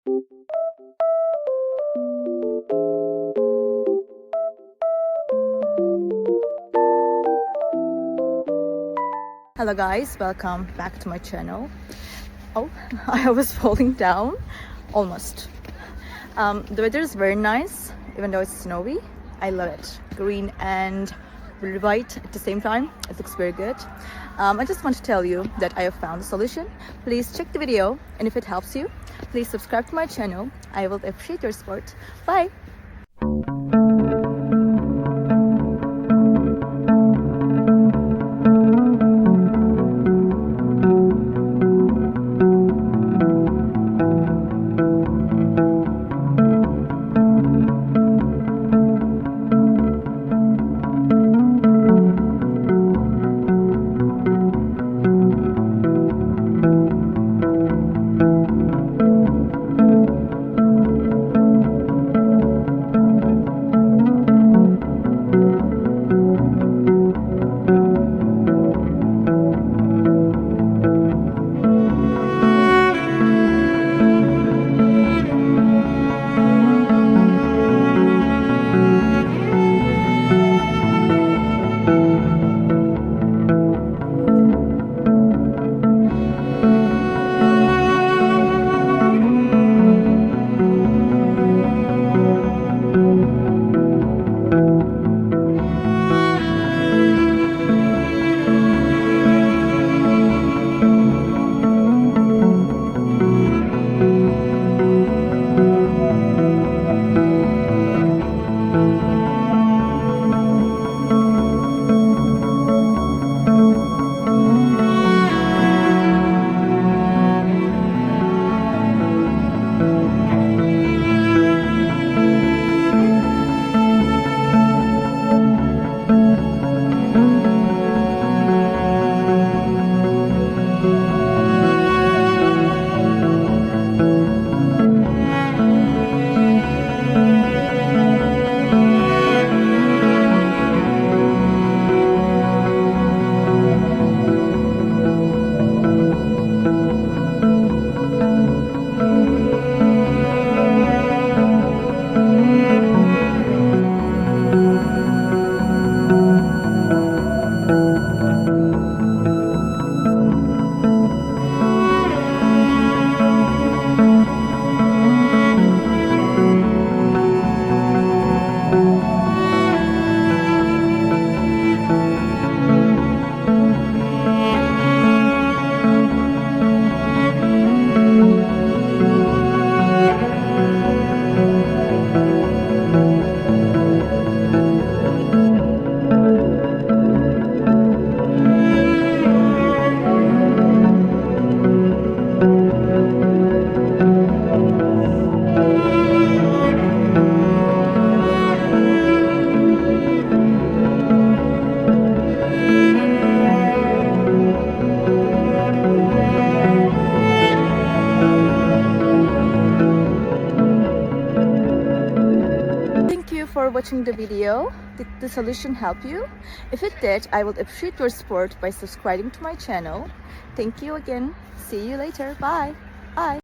Hello guys, welcome back to my channel. Oh, I was falling down almost. The weather is very nice, even though it's snowy. I love it. Green and really white at the same time. It looks very good. I just want to tell you that I have found a solution. Please check the video, and if it helps you, please subscribe to my channel. I will appreciate your support. Bye. For watching the video. Did the solution help you? If it did, I would appreciate your support by subscribing to my channel. Thank you again. See you later. Bye. Bye.